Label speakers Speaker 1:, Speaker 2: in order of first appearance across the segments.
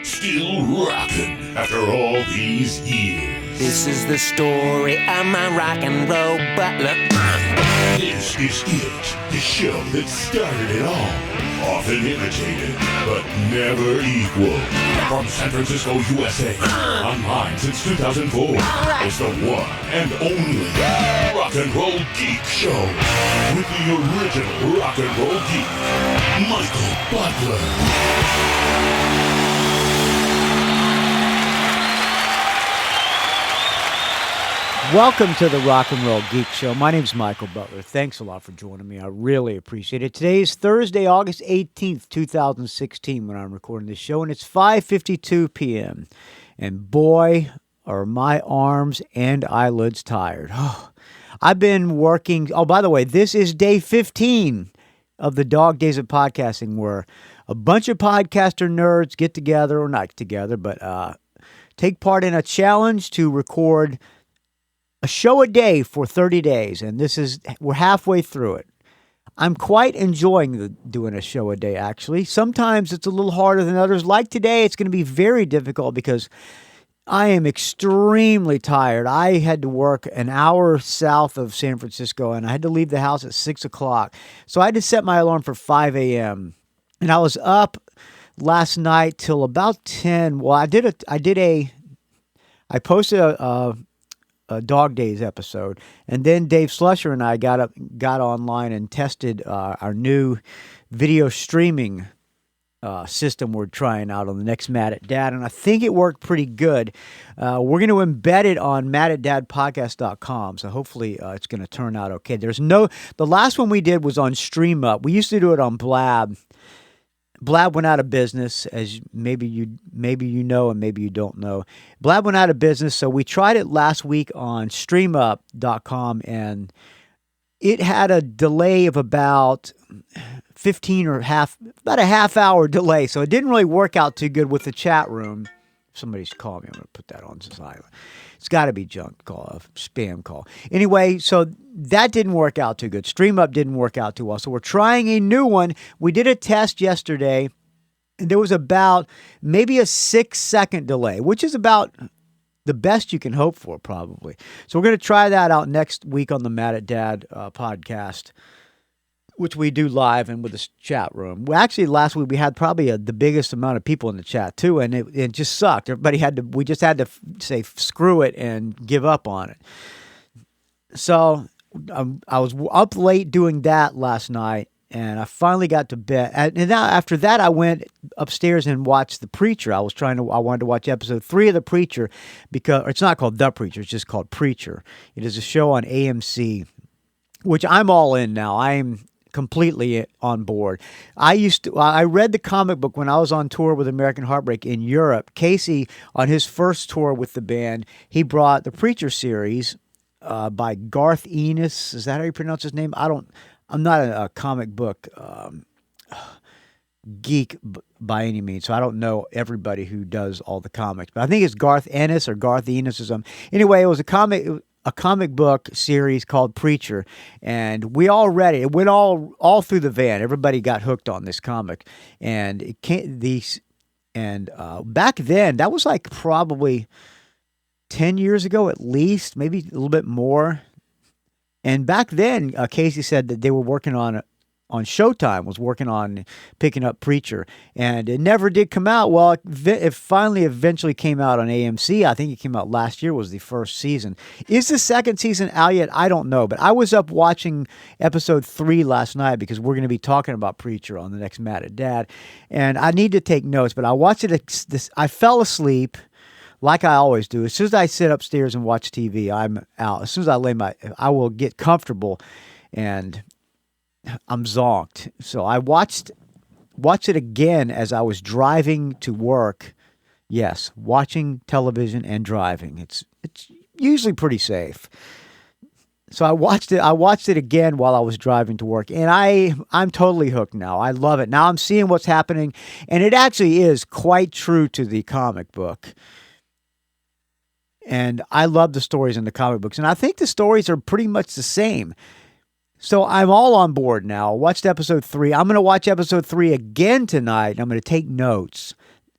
Speaker 1: Still rocking after all these years.
Speaker 2: This is the story of my rock and roll butler.
Speaker 1: This is it, the show that started it all. Often imitated, but never equal. From San Francisco, USA, online since 2004. It's the one and only Rock and Roll Geek Show. With the original rock and roll geek, Michael Butler.
Speaker 3: Welcome to the Rock and Roll Geek Show. My name's Michael Butler. Thanks a lot for joining me. I really appreciate it. Today is Thursday, August 18th, 2016 when I'm recording this show, and it's 5:52 p.m. And boy, are my arms and eyelids tired. I've been working. Oh, by the way, this is day 15 of the Dog Days of Podcasting, where a bunch of podcaster nerds get together, or not together, but take part in a challenge to record a show a day for 30 days, and we're halfway through it. I'm quite enjoying doing a show a day, actually. Sometimes it's a little harder than others. Like today, it's going to be very difficult because I am extremely tired. I had to work an hour south of San Francisco, and I had to leave the house at 6 o'clock. So I had to set my alarm for 5 a.m., and I was up last night till about 10. Well, I posted a Dog Days episode, and then Dave Slusher and I got online and tested our new video streaming system we're trying out on the next Mad at Dad, and I think it worked pretty good. We're going to embed it on madatdadpodcast.com, so hopefully it's going to turn out okay. The last one we did was on StreamUp. We used to do it on Blab. Blab went out of business, as maybe you know and maybe you don't know. Blab went out of business, so we tried it last week on streamup.com, and it had a delay of about 15 or about a half hour delay, so it didn't really work out too good with the chat room. Somebody's calling me. I'm going to put that on silent. It's got to be junk call, a spam call. Anyway, so that didn't work out too good. StreamUp didn't work out too well. So we're trying a new one. We did a test yesterday, and there was about maybe a 6-second delay, which is about the best you can hope for, probably. So we're going to try that out next week on the Mad at Dad podcast, which we do live and with the chat room. Well, actually, last week we had probably the biggest amount of people in the chat too, and it just sucked. We just had to say say it and give up on it. So I was up late doing that last night, and I finally got to bed. And now after that, I went upstairs and watched The Preacher. I wanted to watch episode 3 of The Preacher because it's not called The Preacher; it's just called Preacher. It is a show on AMC, which I'm all in now. I'm completely on board. I read the comic book when I was on tour with American Heartbreak in Europe. Casey, on his first tour with the band, he brought the Preacher series by Garth Ennis. Is that how you pronounce his name? I'm not a comic book geek by any means, so I don't know everybody who does all the comics. But I think it's Garth Ennis or Garth Ennis or something. Anyway, it was a comic book series called Preacher, and we all read it. It went all through the van. Everybody got hooked on this comic, and back then, that was like probably 10 years ago at least, maybe a little bit more. And back then, Casey said that they were working on Showtime, was working on picking up Preacher, and it never did come out. Well, it finally eventually came out on AMC. I think it came out last year, was the first season. Is the second season out yet? I don't know, but I was up watching episode 3 last night because we're going to be talking about Preacher on the next Mad at Dad, and I need to take notes, but I watched it. I fell asleep like I always do. As soon as I sit upstairs and watch TV, I'm out. As soon as I will get comfortable, and I'm zonked. So I watched it again as I was driving to work. Yes, watching television and driving. It's usually pretty safe. So I watched it again while I was driving to work, and I'm totally hooked now. I love it. Now I'm seeing what's happening, and it actually is quite true to the comic book. And I love the stories in the comic books, and I think the stories are pretty much the same. So I'm all on board now. I watched episode 3. I'm going to watch episode 3 again tonight. I'm going to take notes.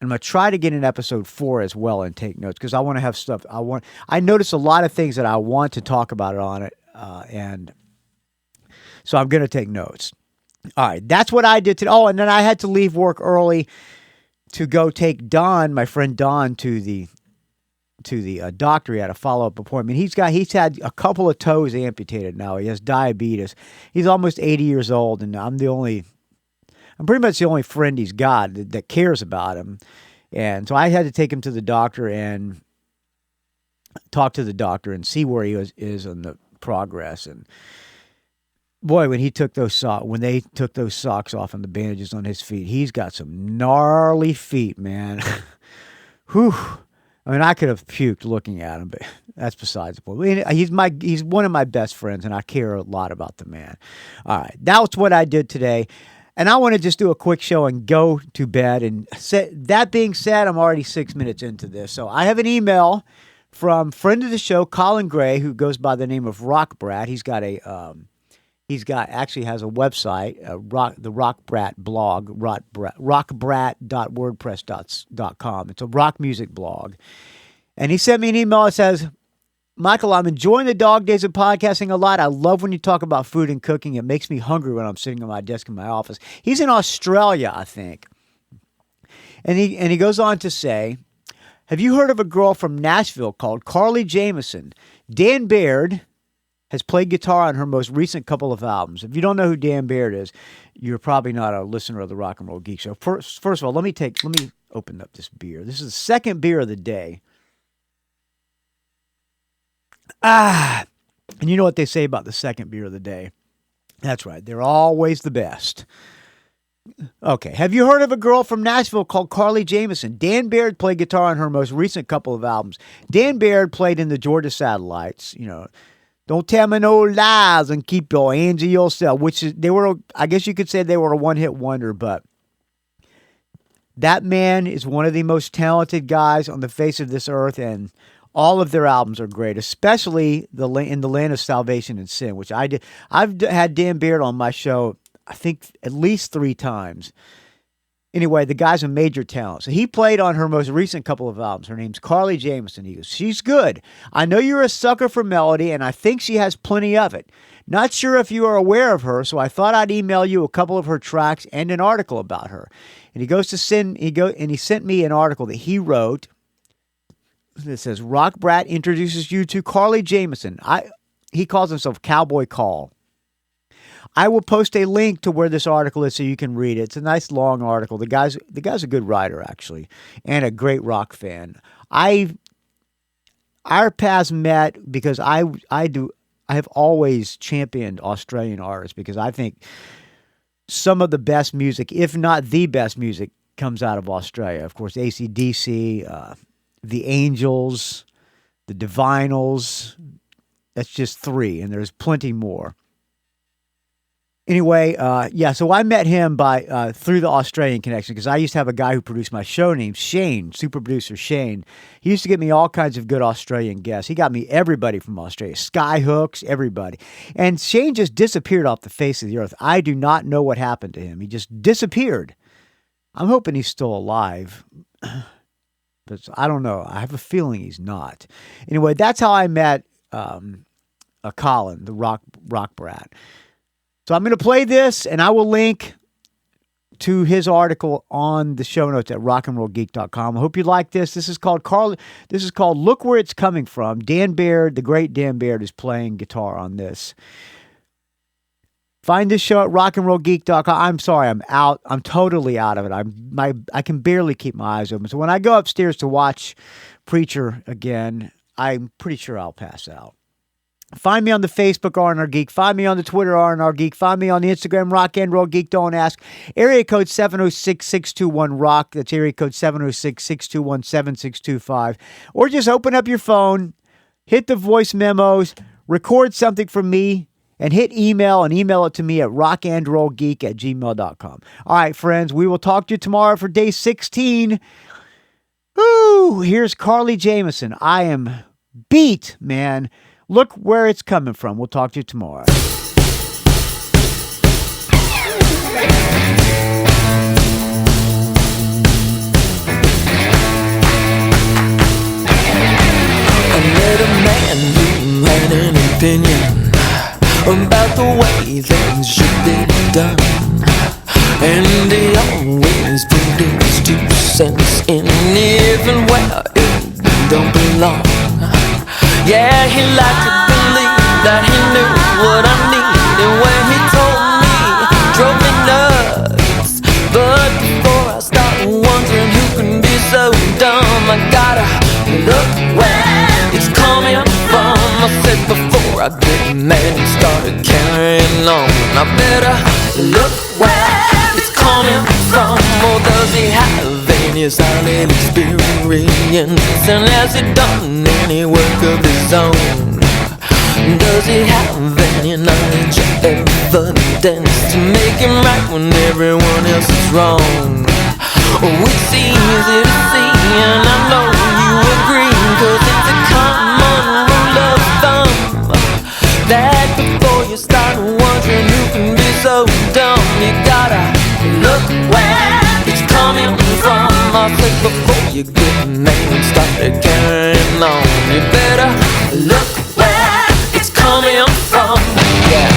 Speaker 3: I'm going to try to get in episode 4 as well and take notes because I want to have stuff. I notice a lot of things that I want to talk about on it. And so I'm going to take notes. All right. That's what I did today. Oh, and then I had to leave work early to go take Don, my friend Don, to the doctor. He had a follow-up appointment. He's had a couple of toes amputated now. He has diabetes. He's almost 80 years old, and I'm pretty much the only friend he's got that cares about him. And so I had to take him to the doctor and talk to the doctor and see where he is on the progress. And boy, when they took those socks off and the bandages on his feet, he's got some gnarly feet, man. Whew. I mean, I could have puked looking at him, but that's besides the point. He's one of my best friends, and I care a lot about the man. All right, that's what I did today. And I want to just do a quick show and go to bed. And that being said, I'm already 6 minutes into this. So I have an email from friend of the show, Colin Gray, who goes by the name of Rock Brat. Actually has a website, the Rock Brat blog, rockbrat.wordpress.com. It's a rock music blog. And he sent me an email that says, Michael, I'm enjoying the dog days of podcasting a lot. I love when you talk about food and cooking. It makes me hungry when I'm sitting at my desk in my office. He's in Australia, I think. And he goes on to say, have you heard of a girl from Nashville called Carly Jamison? Dan Baird has played guitar on her most recent couple of albums. If you don't know who Dan Baird is, you're probably not a listener of the Rock and Roll Geek Show. First of all, let me open up this beer. This is the second beer of the day. And you know what they say about the second beer of the day? That's right. They're always the best. Okay. Have you heard of a girl from Nashville called Carly Jamison? Dan Baird played guitar on her most recent couple of albums. Dan Baird played in the Georgia Satellites, Don't Tell Me No Lies and Keep Your Hands to Yourself, I guess you could say they were a one-hit wonder, but that man is one of the most talented guys on the face of this earth, and all of their albums are great, especially in the Land of Salvation and Sin, which I did. I've had Dan Baird on my show, I think, at least 3 times. Anyway, the guy's a major talent. So he played on her most recent couple of albums. Her name's Carly Jamison. He goes, she's good. I know you're a sucker for melody, and I think she has plenty of it. Not sure if you are aware of her, so I thought I'd email you a couple of her tracks and an article about her. And he sent me an article that he wrote. It says, Rock Brat introduces you to Carly Jamison. He calls himself Cowboy Call. I will post a link to where this article is so you can read it. It's a nice long article. The guy's a good writer, actually, and a great rock fan. Our paths met because I have always championed Australian artists because I think some of the best music, if not the best music, comes out of Australia. Of course, AC/DC, the Angels, the Divinals. That's just 3, and there's plenty more. Anyway, so I met him through the Australian connection because I used to have a guy who produced my show named Shane, super producer Shane. He used to get me all kinds of good Australian guests. He got me everybody from Australia, Skyhooks, everybody. And Shane just disappeared off the face of the earth. I do not know what happened to him. He just disappeared. I'm hoping he's still alive. But I don't know. I have a feeling he's not. Anyway, that's how I met Colin, the rock brat. So I'm going to play this, and I will link to his article on the show notes at rockandrollgeek.com. I hope you like this. This is called Look Where It's Coming From. Dan Baird, the great Dan Baird, is playing guitar on this. Find this show at rockandrollgeek.com. I'm sorry, I'm out. I'm totally out of it. I can barely keep my eyes open. So when I go upstairs to watch Preacher again, I'm pretty sure I'll pass out. Find me on the Facebook, R&R Geek. Find me on the Twitter, R&R Geek. Find me on the Instagram, Rock and Roll Geek. Don't ask. Area code 706-621-ROCK. That's area code 706-621-7625. Or just open up your phone, hit the voice memos, record something from me, and hit email and email it to me at rockandrollgeek@gmail.com. All right, friends, we will talk to you tomorrow for day 16. Woo! Here's Carly Jamison. I am beat, man. Look where it's coming from. We'll talk to you tomorrow.
Speaker 4: about the way things should be done. And he always put his 2 cents in, even where it don't belong. Yeah, he liked to believe that he knew what I needed when he told me, drove me nuts. But before I start wondering who can be so dumb, I gotta look where it's coming from. I said before I get mad and started carrying on, I better look where it's coming from. Or does he have any solid experience, and has he done any work of his own? Does he have any knowledge or evidence to make him right when everyone else is wrong? Oh, it's easy to see, and I know you agree, 'cause it's a common rule of thumb that before you start wondering who can be so dumb, you gotta look where it's coming from. I said before you get mad and start carrying on, you better look where it's coming from. Yeah.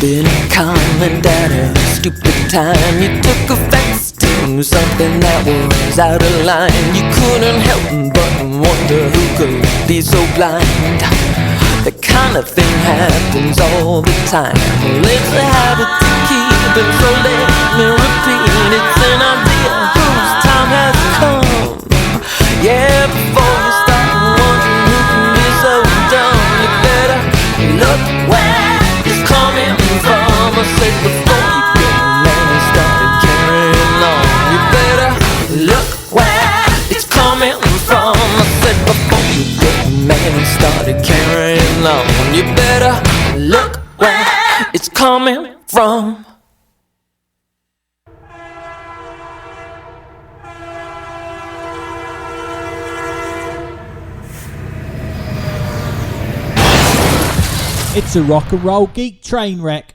Speaker 4: Been a comment at a stupid time. You took offense to something that was out of line. You couldn't help but wonder who could be so blind. That kind of thing happens all the time. Well, it's a habit to keep, and so let me repeat, it's an idea whose time has come. Yeah, before you start wondering who can be so dumb, you better look where it's coming from. I said before you get mad and started carrying on, you better look where it's coming from. I said before you get mad and started carrying on, you better look where it's coming from.
Speaker 5: It's a rock and roll geek train wreck.